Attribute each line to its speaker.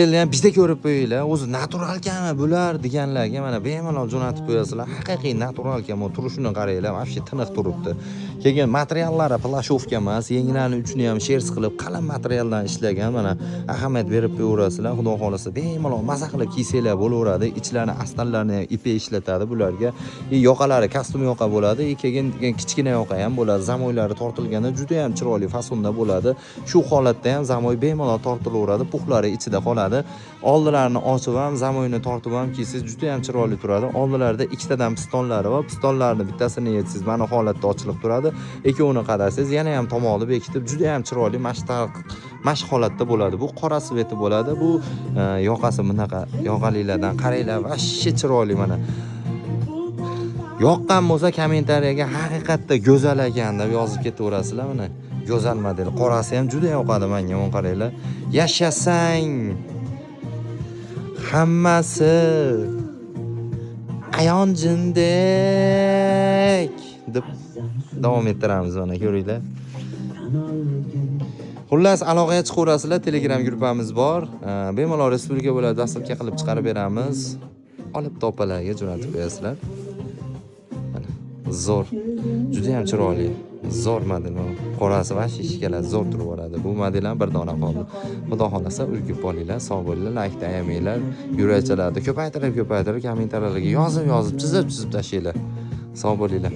Speaker 1: ham bizda ko'rib qo'yinglar, o'zi naturalkami bular deganlarga mana bemalol jo'natib qo'yasizlar. Haqiqiy naturalkami, turishini qaranglar, vobshe tiniq turibdi. Keyin materiallari plashovka emas, yenglarni uchini ham shers qilib qalin materialdan ishlagan. Mana ahamiyat berib qo'yaverasizlar. Xudo xolasa bemalol maza qilib kiysanglar bo'laveradi. Ichlarini, astarlarini ham ipek ishlatadi bularga. Yoqalari kostyum yoqa bo'ladi, keyin kichkina yoqa ham bo'ladi. Zamoylari tortilganda juda ham chiroyli fasonda bo'ladi. Shu holatda ham zamoy bemalol tortilaveradi, puxlari ichida qoladi. Oldilarini ochib ham, zamoyni tortib ham kiysiz juda ham chiroyli turadi. Oldilarida ikkitadan pistonlari va pistonlarni bittasini yechsiz mana holatda ochilib turadi. Ikkovini qadasiz, yana ham tomoqni bekitib juda ham chiroyli mashq holatda bo'ladi. Bu qora sveti bo'ladi. Bu yoqasi bunaqa yoqalilardan qaranglar, vashshi chiroyli mana. Yoqqan bo'lsa kommentariyaga haqiqatda go'zal ekan deb yozib ketaverasizlar mana. Go'zal model. Qorasi ham juda yoqadi menga, mana qaranglar. Yashasang. Hammasi ayon jindek deb davom ettiramiz mana ko'ringlar. Xullas aloqaga chiqaverasizlar, Telegram gruppamiz bor. Bemalol respublika bo'ylab dasturga qilib chiqarib beramiz. Olib topalarga jo'natib qo'yasizlar. Mana zo'r. Juda ham chiroyli. Zo'r model. Qorasi va shishkalar zo'r turib boradi. Bu model ham bir dona qoldi. Xudo xolasa urgib olinglar, sog' bo'linglar, like ayamanglar, yurakchalarni ko'paytirib kommentariyalarga yozib chizib tashlanglar. Sog' bo'linglar.